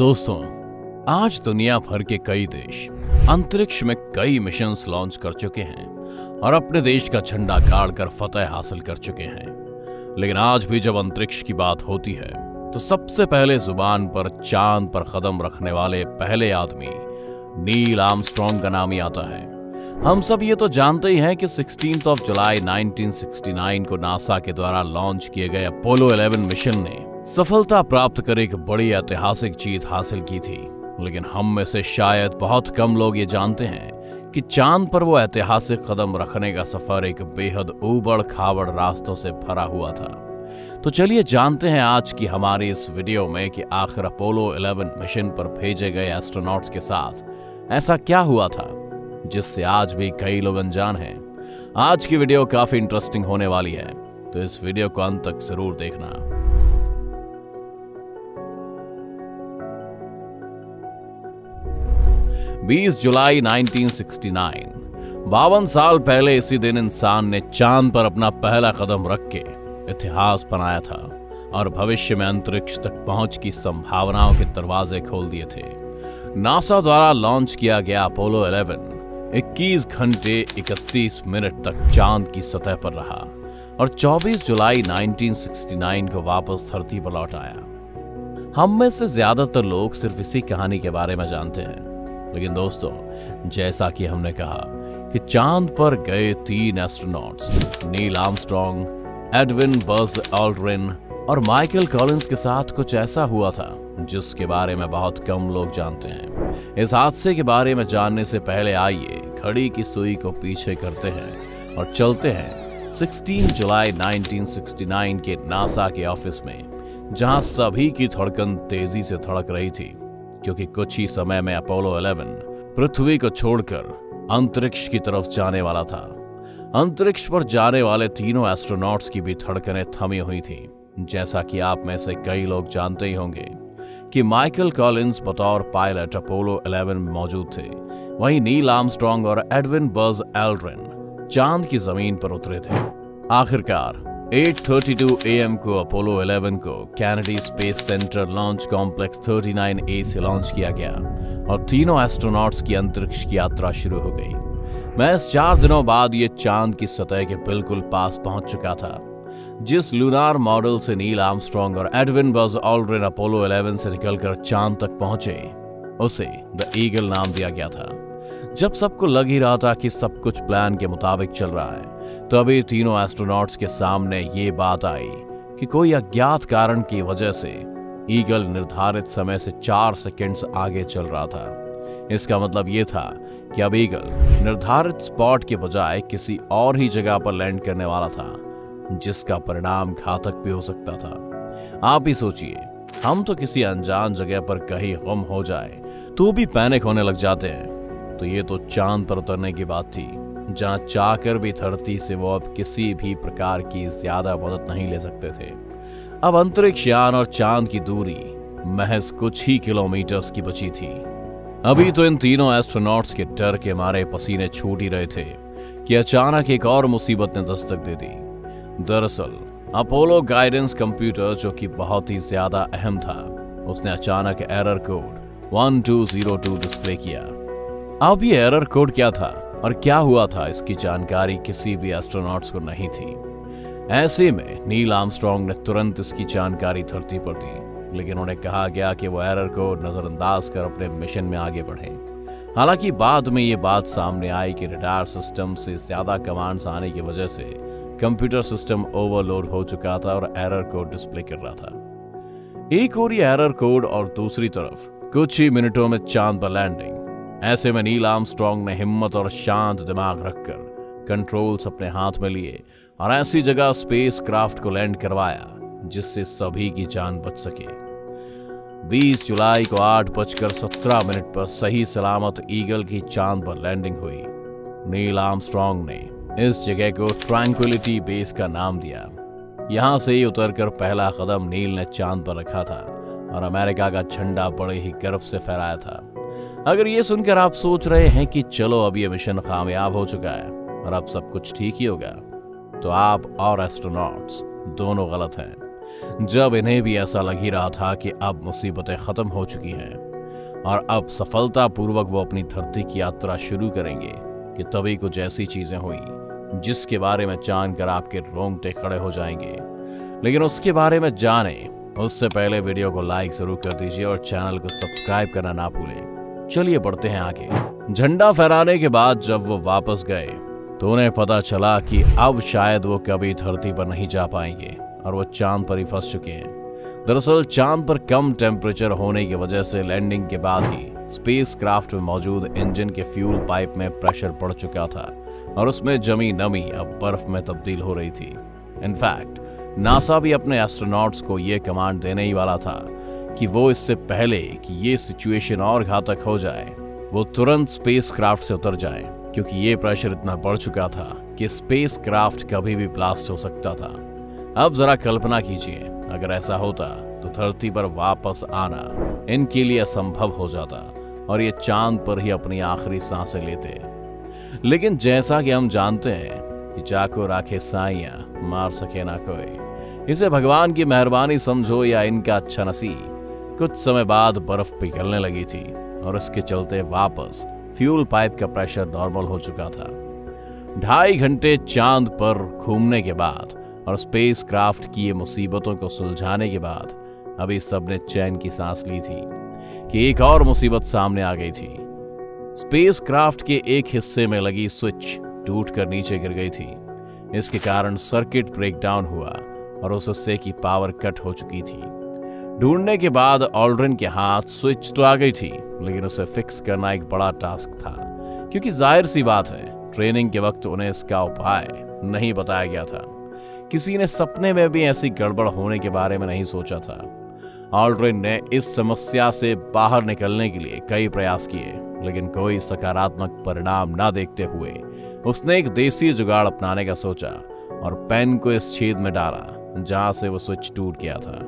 दोस्तों, आज दुनिया भर के कई देश अंतरिक्ष में कई मिशंस लॉन्च कर चुके हैं और अपने देश का झंडा गाड़कर फतह हासिल कर चुके हैं। लेकिन आज भी जब अंतरिक्ष की बात होती है तो सबसे पहले जुबान पर चांद पर कदम रखने वाले पहले आदमी नील आर्मस्ट्रॉन्ग का नाम ही आता है। हम सब ये तो जानते ही हैं कि 16 जुलाई 1969 को नासा के द्वारा लॉन्च किए गए अपोलो 11 मिशन ने सफलता प्राप्त कर एक बड़ी ऐतिहासिक जीत हासिल की थी। लेकिन हम में से शायद बहुत कम लोग ये जानते हैं कि चांद पर वो ऐतिहासिक कदम रखने का सफर एक बेहद ऊबड़ खाबड़ रास्तों से भरा हुआ था। तो चलिए जानते हैं आज की हमारी इस वीडियो में कि आखिर अपोलो 11 मिशन पर भेजे गए एस्ट्रोनॉट्स के साथ ऐसा क्या हुआ था जिससे आज भी कई लोग अनजान हैं। आज की वीडियो काफी इंटरेस्टिंग होने वाली है, तो इस वीडियो को अंत तक जरूर देखना। 20 जुलाई 1969, 52 साल पहले इसी दिन इंसान ने चांद पर अपना पहला कदम रख के इतिहास बनाया था और भविष्य में अंतरिक्ष तक पहुंच की संभावनाओं के दरवाजे खोल दिए थे। नासा द्वारा लॉन्च किया गया अपोलो 11 21 घंटे 31 मिनट तक चांद की सतह पर रहा और 24 जुलाई 1969 को वापस धरती पर लौट आया। हम में से ज्यादातर लोग सिर्फ इसी कहानी के बारे में जानते हैं, लेकिन दोस्तों, जैसा कि हमने कहा कि चांद पर गए 3 astronauts Neil Armstrong, Edwin buzz Aldrin और माइकल कॉलिंस के साथ कुछ ऐसा हुआ था जिसके बारे में बहुत कम लोग जानते हैं। इस हादसे के बारे में जानने से पहले आइए घड़ी की सुई को पीछे करते हैं और चलते हैं 16 जुलाई 1969 के नासा के ऑफिस में, जहां सभी की धड़कन तेजी से धड़क रही थी क्योंकि कुछ ही समय में अपोलो 11 पृथ्वी को छोड़कर अंतरिक्ष की तरफ जाने वाला था। अंतरिक्ष पर जाने वाले तीनों एस्ट्रोनॉट्स की भी धड़कनें थमी हुई थीं। जैसा कि आप में से कई लोग जानते ही होंगे कि माइकल कॉलिंस बतौर पायलट अपोलो 11 में मौजूद थे, वहीं नील आर्मस्ट्रॉन्ग और एडविन बज़ ऑल्ड्रिन चांद की जमीन पर उतरे थे। आखिरकार 8:32 AM को अपोलो 11 को Kennedy space centre launch complex 39A से लॉन्च किया गया और तीनों एस्ट्रोनॉट्स की अंतरिक्ष की यात्रा शुरू हो गई। महज 4 दिनों बाद ये चांद की सतह के बिल्कुल पास पहुंच चुका था। जिस लूनार मॉडल से नील आर्मस्ट्रॉन्ग और एडविन बज़ ऑल्ड्रिन अपोलो 11 से निकलकर चांद तक पहुंचे, उसे द ईगल नाम दिया गया था। जब सबको लग ही रहा था कि सब कुछ प्लान के मुताबिक चल रहा है, तभी तीनों एस्ट्रोनॉट्स के सामने ये बात आई कि कोई अज्ञात कारण की वजह से ईगल निर्धारित समय से 4 सेकंड्स आगे चल रहा था। इसका मतलब ये था कि अब ईगल निर्धारित स्पॉट के बजाय किसी और ही जगह पर लैंड करने वाला था, जिसका परिणाम घातक भी हो सकता था। आप ही सोचिए, हम तो किसी अनजान जगह पर कहीं गुम हो जाए तो भी पैनिक होने लग जाते हैं, तो ये तो चांद पर उतरने की बात थी, जहां चाहकर भी धरती से वो अब किसी भी प्रकार की ज्यादा मदद नहीं ले सकते थे। अब अंतरिक्ष यान और चांद की दूरी महज कुछ ही किलोमीटर्स की बची थी। अभी तो इन तीनों एस्ट्रोनॉट्स के डर के मारे पसीने छूट ही रहे थे कि अचानक एक और मुसीबत ने दस्तक दे दी। दरअसल अपोलो गाइडेंस कंप्यूटर, जो कि बहुत ही ज्यादा अहम था, उसने अचानक एरर कोड 1202 डिस्प्ले किया। अब ये एरर कोड क्या था और क्या हुआ था, इसकी जानकारी किसी भी एस्ट्रोनॉट्स को नहीं थी। ऐसे में नील आर्मस्ट्रॉन्ग ने तुरंत इसकी जानकारी धरती पर दी, लेकिन उन्हें कहा गया कि वो एरर कोड नजरअंदाज कर अपने मिशन में आगे बढ़े। हालांकि बाद में ये बात सामने आई कि रडार सिस्टम से ज्यादा कमांड्स आने की वजह से कंप्यूटर सिस्टम ओवरलोड हो चुका था और एरर कोड डिस्प्ले कर रहा था। एक और ये एरर कोड और दूसरी तरफ कुछ ही मिनटों में चांद पर लैंडिंग। ऐसे में नील आर्मस्ट्रॉन्ग ने हिम्मत और शांत दिमाग रखकर कंट्रोल्स अपने हाथ में लिए और ऐसी जगह स्पेस क्राफ्ट को लैंड करवाया जिससे सभी की जान बच सके। 20 जुलाई को 8:17 पर सही सलामत ईगल की चांद पर लैंडिंग हुई। नील आर्मस्ट्रॉन्ग ने इस जगह को ट्रैंक्विलिटी बेस का नाम दिया। यहां से ही उतरकर पहला कदम नील ने चांद पर रखा था और अमेरिका का झंडा बड़े ही गर्व से फहराया था। अगर ये सुनकर आप सोच रहे हैं कि चलो अब ये मिशन कामयाब हो चुका है और अब सब कुछ ठीक ही होगा, तो आप और एस्ट्रोनॉट्स दोनों गलत हैं। जब इन्हें भी ऐसा लग ही रहा था कि अब मुसीबतें खत्म हो चुकी हैं और अब सफलतापूर्वक वो अपनी धरती की यात्रा शुरू करेंगे कि तभी कुछ ऐसी चीजें हुई जिसके बारे में जानकर आपके रोंगटे खड़े हो जाएंगे। लेकिन उसके बारे में जाने उससे पहले वीडियो को लाइक जरूर कर दीजिए और चैनल को सब्सक्राइब करना ना भूलें। चलिए बढ़ते हैं आगे। झंडा फहराने के बाद जब वो वापस गए तो उन्हें पता चला कि अब शायद वो कभी धरती पर नहीं जा पाएंगे और वो चांद पर ही फंस चुके हैं। दरअसल चांद पर कम टेम्परेचर होने की वजह से लैंडिंग के बाद ही स्पेस क्राफ्ट में मौजूद इंजन के फ्यूल पाइप में प्रेशर पड़ चुका था और उसमें जमी नमी अब बर्फ में तब्दील हो रही थी। इनफैक्ट नासा भी अपने एस्ट्रोनॉट्स को यह कमांड देने ही वाला था कि वो इससे पहले कि ये सिचुएशन और घातक हो जाए वो तुरंत स्पेस क्राफ्ट से उतर जाए, क्योंकि ये प्रेशर इतना बढ़ चुका था कि स्पेस क्राफ्ट कभी भी ब्लास्ट हो सकता था। अब जरा कल्पना कीजिए, अगर ऐसा होता तो धरती पर वापस आना इनके लिए असंभव हो जाता और ये चांद पर ही अपनी आखिरी सांसें लेते। लेकिन जैसा कि हम जानते हैं कि चाको राखे साइयां मार सके ना कोई, इसे भगवान की मेहरबानी समझो या इनका अच्छा नसीब, कुछ समय बाद बर्फ पिघलने लगी थी और इसके चलते वापस फ्यूल पाइप का प्रेशर नॉर्मल हो चुका था। 2.5 घंटे चांद पर घूमने के बाद और स्पेस क्राफ्ट की ये मुसीबतों को सुलझाने के बाद अभी सबने चैन की सांस ली थी कि एक और मुसीबत सामने आ गई थी। स्पेस क्राफ्ट के एक हिस्से में लगी स्विच टूटकर नीचे गिर गई थी। इसके कारण सर्किट ब्रेकडाउन हुआ और उस हिस्से की पावर कट हो चुकी थी। ढूंढने के बाद ऑल्ड्रिन के हाथ स्विच तो आ गई थी, लेकिन उसे फिक्स करना एक बड़ा टास्क था, क्योंकि जाहिर सी बात है ट्रेनिंग के वक्त उन्हें इसका उपाय नहीं बताया गया था। किसी ने सपने में भी ऐसी गड़बड़ होने के बारे में नहीं सोचा था। ऑल्ड्रिन ने इस समस्या से बाहर निकलने के लिए कई प्रयास किए, लेकिन कोई सकारात्मक परिणाम ना देखते हुए उसने एक देसी जुगाड़ अपनाने का सोचा और पेन को इस छेद में डाला जहां से वो स्विच टूट गया था।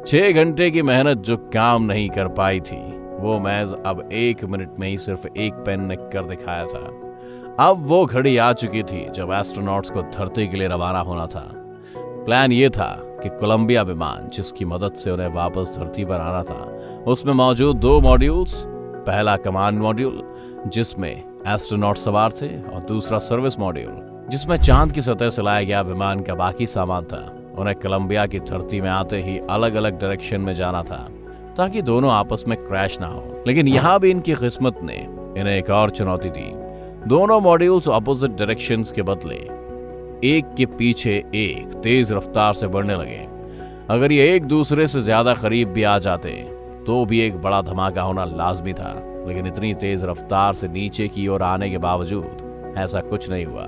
6 घंटे की मेहनत जो काम नहीं कर पाई थी वो महज अब 1 मिनट में ही सिर्फ एक पेन ने कर दिखाया था। अब वो घड़ी आ चुकी थी जब एस्ट्रोनॉट्स को धरती के लिए रवाना होना था। प्लान ये था कि कोलंबिया विमान, जिसकी मदद से उन्हें वापस धरती पर आना था, उसमें मौजूद 2 मॉड्यूल्स, पहला कमांड मॉड्यूल जिसमें एस्ट्रोनॉट सवार थे और दूसरा सर्विस मॉड्यूल जिसमें चांद की सतह से लाया गया विमान का बाकी सामान था, उन्हें कोलंबिया की धरती में आते ही अलग अलग डायरेक्शन में जाना था ताकि दोनों आपस में क्रैश ना हो। लेकिन यहाँ भी इनकी किस्मत ने इन्हें एक और चुनौती दी। दोनों मॉड्यूल्स ऑपोजिट डायरेक्शंस के बदले एक के पीछे एक तेज रफ्तार से बढ़ने लगे। अगर ये एक दूसरे से ज्यादा करीब भी आ जाते तो भी एक बड़ा धमाका होना लाजमी था, लेकिन इतनी तेज रफ्तार से नीचे की ओर आने के बावजूद ऐसा कुछ नहीं हुआ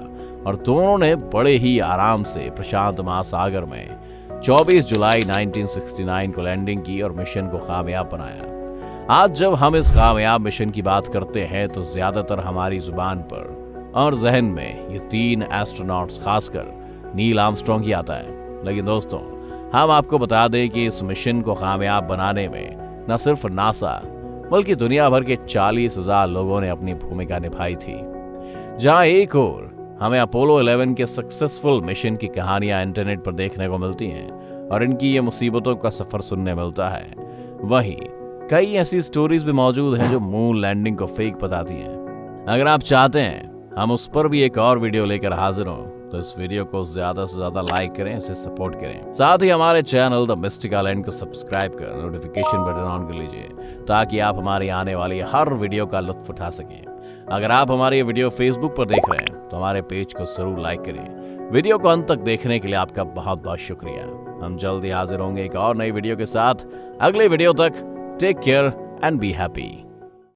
और दोनों ने बड़े ही आराम से प्रशांत महासागर में 24 जुलाई 1969 को लैंडिंग की और मिशन को कामयाब बनाया। आज जब हम इस कामयाब मिशन की बात करते हैं तो ज्यादातर हमारी जुबान पर और जहन में ये 3 एस्ट्रोनॉट्स, खासकर नील आर्मस्ट्रांग ही आता है। लेकिन दोस्तों, हम आपको बता दें कि इस मिशन को कामयाब बनाने में न सिर्फ नासा बल्कि दुनिया भर के 40,000 लोगों ने अपनी भूमिका निभाई थी। जहां एक ओर हमें अपोलो 11 के सक्सेसफुल मिशन की कहानियां इंटरनेट पर देखने को मिलती हैं और इनकी ये मुसीबतों का सफर सुनने मिलता है, वहीं कई ऐसी स्टोरीज भी मौजूद हैं जो मून लैंडिंग को फेक बताती हैं। अगर आप चाहते हैं हम उस पर भी एक और वीडियो लेकर हाजिर हों तो इस वीडियो को ज्यादा से ज्यादा लाइक करें, इसे सपोर्ट करें। साथ ही हमारे चैनल द मिस्टिकल एंड को सब्सक्राइब कर नोटिफिकेशन बटन ऑन कर लीजिए ताकि आप हमारी आने वाली हर वीडियो का लुत्फ उठा सकें। अगर आप हमारी ये वीडियो फेसबुक पर देख रहे हैं तो हमारे पेज को जरूर लाइक करें। वीडियो को अंत तक देखने के लिए आपका बहुत बहुत शुक्रिया। हम जल्दी हाजिर होंगे एक और नई वीडियो के साथ। अगले वीडियो तक take care and be happy.